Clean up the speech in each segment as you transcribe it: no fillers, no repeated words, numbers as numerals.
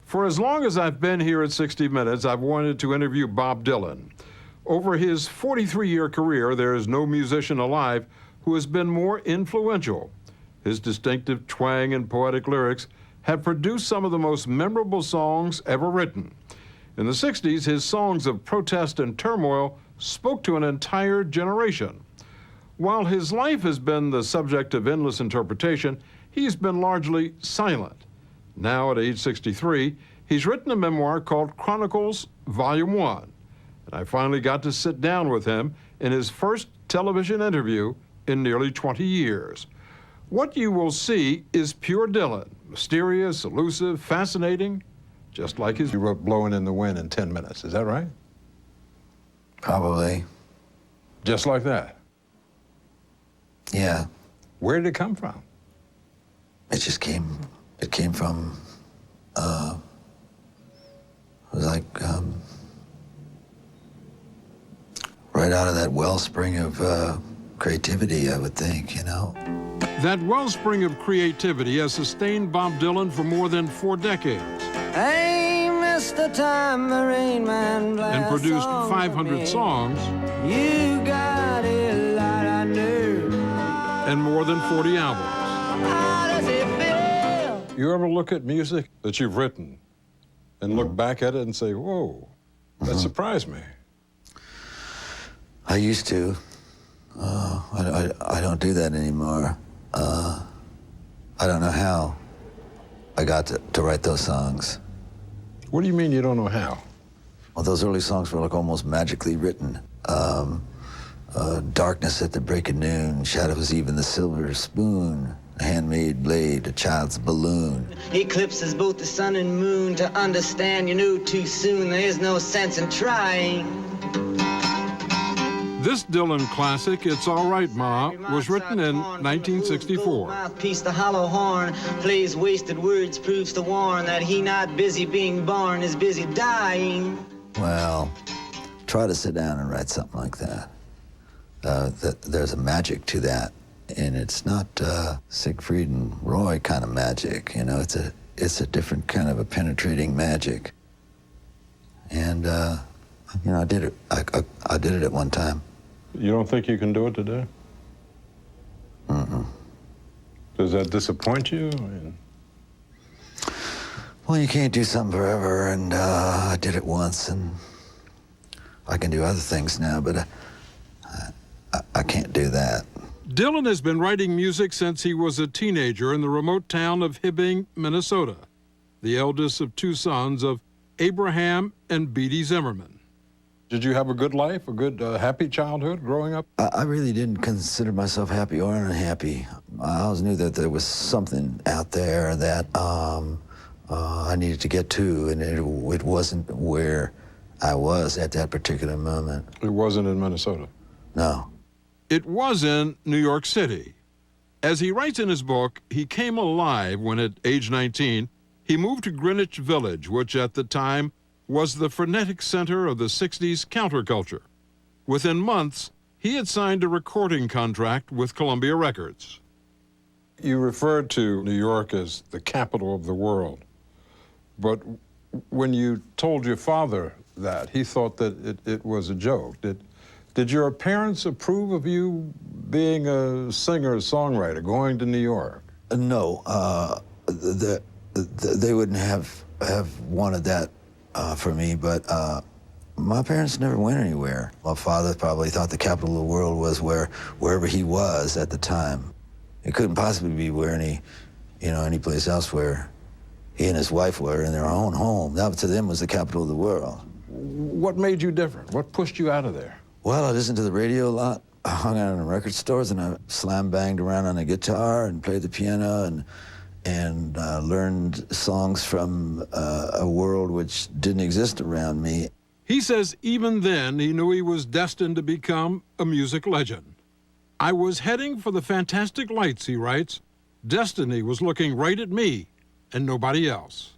For as long as I've been here at 60 Minutes, I've wanted to interview Bob Dylan. Over his 43-year career, there is no musician alive who has been more influential. His distinctive twang and poetic lyrics have produced some of the most memorable songs ever written. In the 60s, his songs of protest and turmoil spoke to an entire generation. While his life has been the subject of endless interpretation, he's been largely silent. Now, at age 63, he's written a memoir called Chronicles, Volume 1. And I finally got to sit down with him in his first television interview in nearly 20 years. What you will see is pure Dylan, mysterious, elusive, fascinating, just like his... You wrote Blowing in the Wind in 10 minutes, is that right? Probably. Just like that? Yeah. Where did it come from? It just came, it came from, it was like, right out of that wellspring of creativity, I would think, you know. That wellspring of creativity has sustained Bob Dylan for more than 4 decades. Hey, Mr. Tambourine Man, and produced 500 songs. You got a lot of nerve. And more than 40 albums. How does it feel? You ever look at music that you've written and look back at it and say, whoa, that surprised me? I used to. I don't do that anymore. I don't know how I got to write those songs. What do you mean you don't know how? Well, those early songs were like almost magically written. Darkness at the break of noon, shadows even the silver spoon, a handmade blade, a child's balloon. Eclipses both the sun and moon. To understand, you knew too soon. There is no sense in trying. This Dylan classic, It's All Right, Ma, was written in 1964. Mouthpiece, the hollow horn, plays wasted words, proves to warn that he not busy being born, is busy dying. Well, try to sit down and write something like that. There's a magic to that, and it's not Siegfried and Roy kind of magic, you know, it's a different kind of a penetrating magic. And, you know, I did it at one time. You don't think you can do it today? Mm-mm. Does that disappoint you? I mean... Well, you can't do something forever, and I did it once, and I can do other things now, but I can't do that. Dylan has been writing music since he was a teenager in the remote town of Hibbing, Minnesota, the eldest of 2 sons of Abraham and Beatty Zimmerman. Did you have a good life, a good, happy childhood growing up? I really didn't consider myself happy or unhappy. I always knew that there was something out there that I needed to get to, and it wasn't where I was at that particular moment. It wasn't in Minnesota? No. It was in New York City. As he writes in his book, he came alive when at age 19, he moved to Greenwich Village, which at the time was the frenetic center of the 60s counterculture. Within months, he had signed a recording contract with Columbia Records. You referred to New York as the capital of the world, but when you told your father that, he thought that it was a joke. Did your parents approve of you being a singer, songwriter, going to New York? No, they wouldn't have wanted that for me, but my parents never went anywhere. My father probably thought the capital of the world was wherever he was at the time. It couldn't possibly be where any place else where he and his wife were in their own home. That to them was the capital of the world. What made you different? What pushed you out of there? Well, I listened to the radio a lot. I hung out in record stores, and I slam-banged around on the guitar and played the piano and learned songs from a world which didn't exist around me. He says even then he knew he was destined to become a music legend. I was heading for the fantastic lights, he writes. Destiny was looking right at me and nobody else.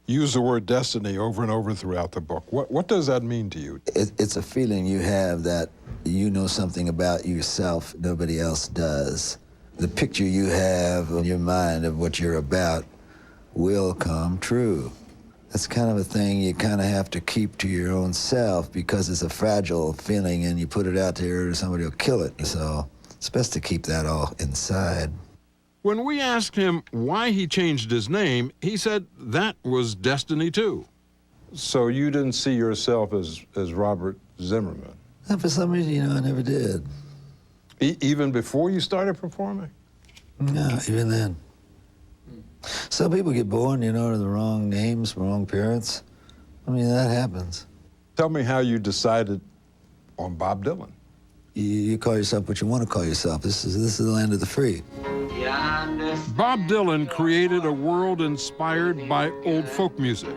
Use the word destiny over and over throughout the book. What does that mean to you? It's a feeling you have that you know something about yourself nobody else does. The picture you have in your mind of what you're about will come true. That's kind of a thing you kind of have to keep to your own self because it's a fragile feeling and you put it out there, somebody will kill it. So it's best to keep that all inside. When we asked him why he changed his name, he said that was destiny too. So you didn't see yourself as Robert Zimmerman? And for some reason, I never did. Even before you started performing? No, even then. Some people get born, to the wrong names, wrong parents. I mean, that happens. Tell me how you decided on Bob Dylan. You call yourself what you want to call yourself. This is the land of the free. Bob Dylan created a world inspired by old folk music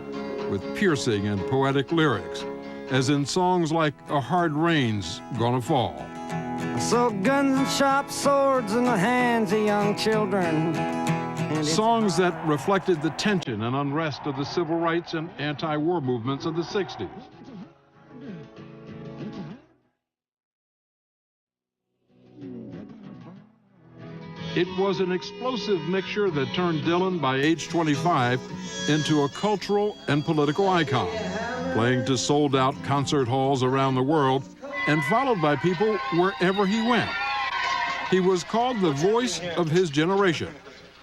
with piercing and poetic lyrics, as in songs like A Hard Rain's Gonna Fall. I saw guns and sharp swords in the hands of young children. Songs that reflected the tension and unrest of the civil rights and anti-war movements of the 60s. It was an explosive mixture that turned Dylan, by age 25, into a cultural and political icon, playing to sold-out concert halls around the world and followed by people wherever he went. He was called the voice of his generation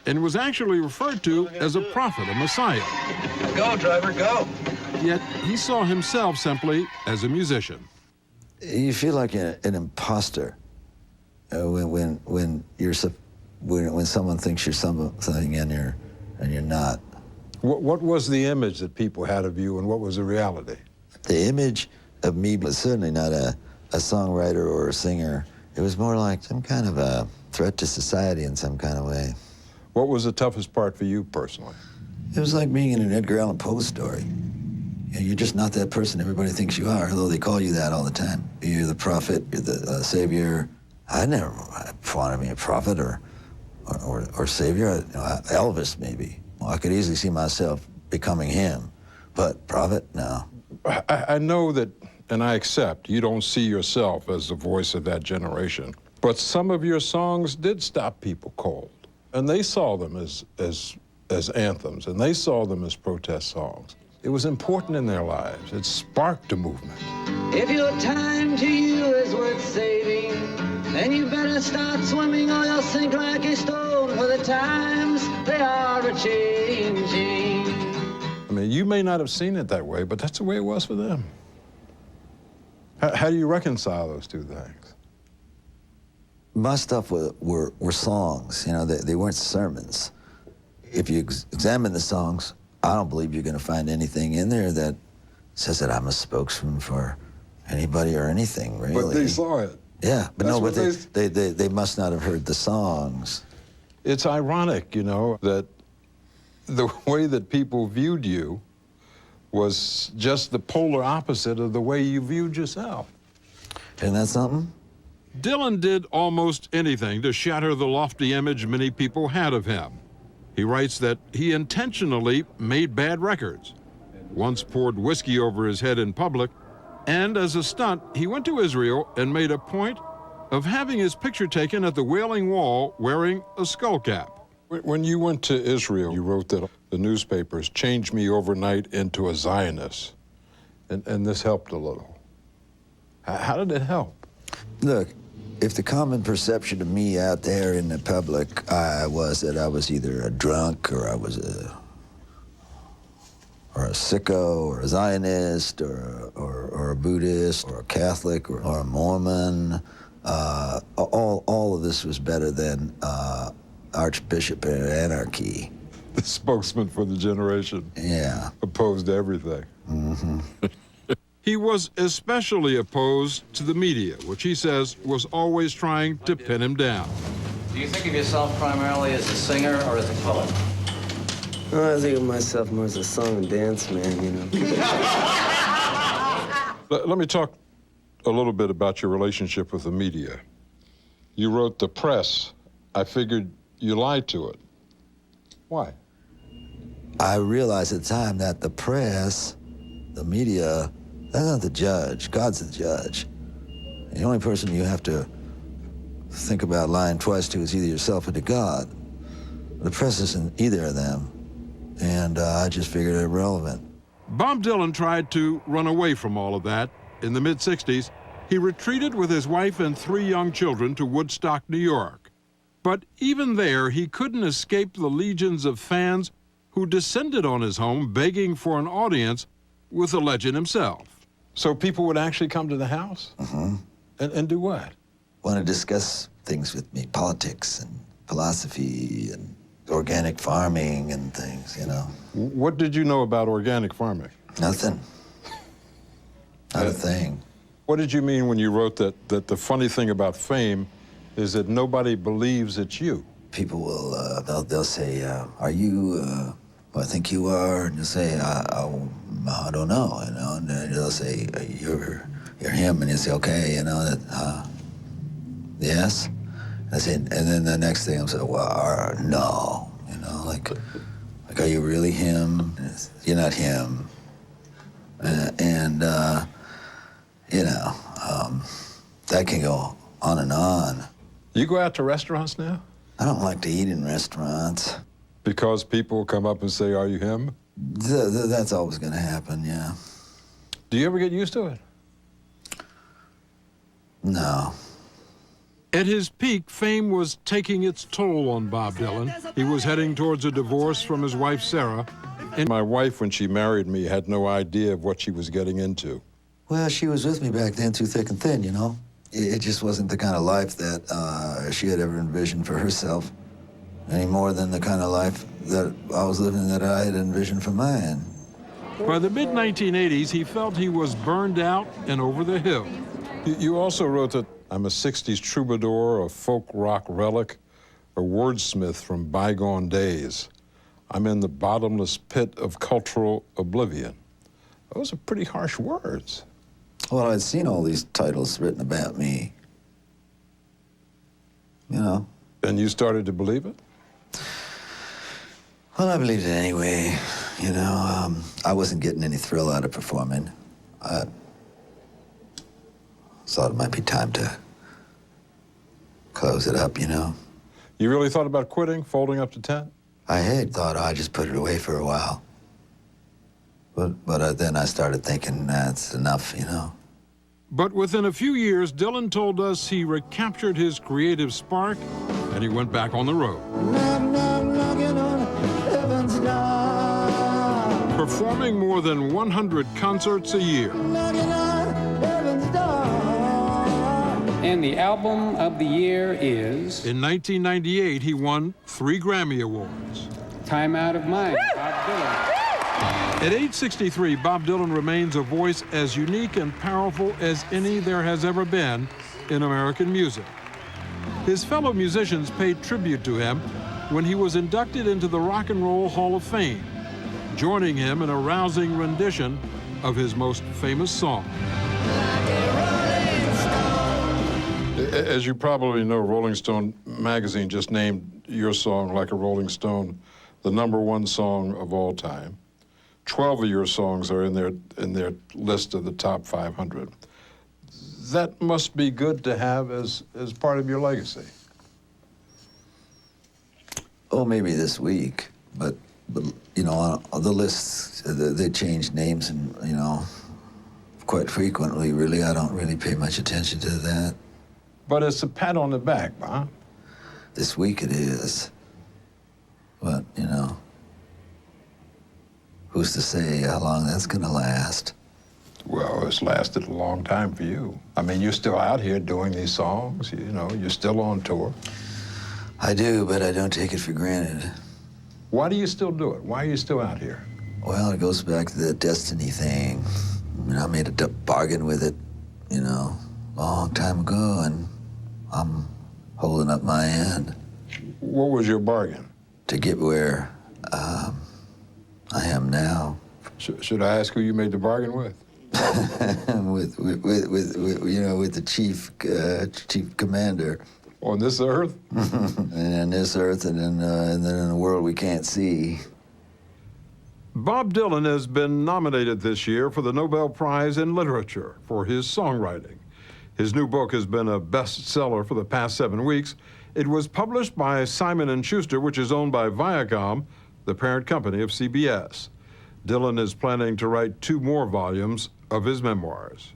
and was actually referred to as a prophet, a messiah. Go, driver, go. Yet he saw himself simply as a musician. You feel like an imposter when someone thinks you're something and you're not. What was the image that people had of you, and what was the reality? The image of me was certainly not a songwriter or a singer. It was more like some kind of a threat to society in some kind of way. What was the toughest part for you personally? It was like being in an Edgar Allan Poe story. You're just not that person everybody thinks you are, although they call you that all the time. You're the prophet, you're the savior. I never wanted to be a prophet or savior. Elvis, maybe. Well, I could easily see myself becoming him, but prophet, no. I know that, and I accept, you don't see yourself as the voice of that generation, but some of your songs did stop people cold, and they saw them as anthems, and they saw them as protest songs. It was important in their lives. It sparked a movement. If your time to you is worth saving, then you better start swimming or you'll sink like a stone, for the times they are a-changing. I mean, you may not have seen it that way, but that's the way it was for them. How do you reconcile those two things? My stuff were songs, they weren't sermons. If you examine the songs, I don't believe you're going to find anything in there that says that I'm a spokesman for anybody or anything, really. But they saw it. Yeah, but they must not have heard the songs. It's ironic, that the way that people viewed you was just the polar opposite of the way you viewed yourself. Isn't that something? Dylan did almost anything to shatter the lofty image many people had of him. He writes that he intentionally made bad records, once poured whiskey over his head in public, and as a stunt, he went to Israel and made a point of having his picture taken at the Wailing Wall wearing a skull cap. When you went to Israel, you wrote that the newspapers changed me overnight into a Zionist, and this helped a little. How did it help? Look, if the common perception of me out there in the public was that I was either a drunk or I was a sicko or a Zionist or a Buddhist or a Catholic or a Mormon, all of this was better than Archbishop Anarchy. The spokesman for the generation. Yeah. Opposed to everything. Mm-hmm. He was especially opposed to the media, which he says was always trying to pin him down. Do you think of yourself primarily as a singer or as a poet? I think of myself more as a song and dance man, Let me talk a little bit about your relationship with the media. You wrote the press. I figured you lied to it. Why? I realized at the time that the press, the media, that's not the judge. God's the judge. The only person you have to think about lying twice to is either yourself or to God. The press isn't either of them, and I just figured it irrelevant. Bob Dylan tried to run away from all of that. In the mid-60s, he retreated with his wife and 3 young children to Woodstock, New York. But even there, he couldn't escape the legions of fans who descended on his home begging for an audience with the legend himself. So people would actually come to the house? Mm-hmm. And do what? Want to discuss things with me, politics and philosophy and organic farming and things, you know. What did you know about organic farming? Nothing. Not a thing. What did you mean when you wrote that the funny thing about fame is that nobody believes it's you? People will, they'll say, are you, well, I think you are, and you'll say, I don't know, you know, and then they'll say, you're him, and you say, okay, you know, yes? I say, and then the next thing I'm saying, well, no, you know, like, are you really him? You're not him. You know, that can go on and on. You go out to restaurants now? I don't like to eat in restaurants. Because people come up and say, are you him? That's always going to happen, yeah. Do you ever get used to it? No. At his peak, fame was taking its toll on Bob Dylan. He was heading towards a divorce from his wife, Sarah. And my wife, when she married me, had no idea of what she was getting into. Well, she was with me back then through thick and thin, you know. It just wasn't the kind of life that she had ever envisioned for herself, any more than the kind of life that I was living that I had envisioned for mine. By the mid-1980s, he felt he was burned out and over the hill. You also wrote that I'm a 60s troubadour, a folk rock relic, a wordsmith from bygone days. I'm in the bottomless pit of cultural oblivion. Those are pretty harsh words. Well, I'd seen all these titles written about me, you know. And you started to believe it? Well, I believed it anyway, you know. I wasn't getting any thrill out of performing. I thought it might be time to close it up, you know. You really thought about quitting, folding up the tent? I had thought I'd just put it away for a while. But then I started thinking, that's enough, you know. But within a few years, Dylan told us he recaptured his creative spark and he went back on the road. Performing more than 100 concerts a year. And the album of the year is... In 1998, he won 3 Grammy Awards. Time Out of Mind, Bob Dylan. At age 63, Bob Dylan remains a voice as unique and powerful as any there has ever been in American music. His fellow musicians paid tribute to him when he was inducted into the Rock and Roll Hall of Fame, joining him in a rousing rendition of his most famous song. As you probably know, Rolling Stone magazine just named your song, Like a Rolling Stone, the #1 song of all time. 12 of your songs are in their list of the top 500. That must be good to have as part of your legacy. Oh, maybe this week, but you know, on the lists, they change names, and you know, quite frequently. Really, I don't really pay much attention to that. But it's a pat on the back, Bob. This week it is, but you know, who's to say how long that's gonna last? Well, it's lasted a long time for you. I mean, you're still out here doing these songs, you know, you're still on tour. I do, but I don't take it for granted. Why do you still do it? Why are you still out here? Well, it goes back to the destiny thing. I mean, I made a bargain with it, you know, a long time ago, and I'm holding up my end. What was your bargain? To get where I am now. Should I ask who you made the bargain with? with you know, with the chief commander. On this earth? And on this earth, and then in a world we can't see. Bob Dylan has been nominated this year for the Nobel Prize in Literature for his songwriting. His new book has been a bestseller for the past 7 weeks. It was published by Simon & Schuster, which is owned by Viacom, the parent company of CBS. Dylan is planning to write 2 more volumes of his memoirs.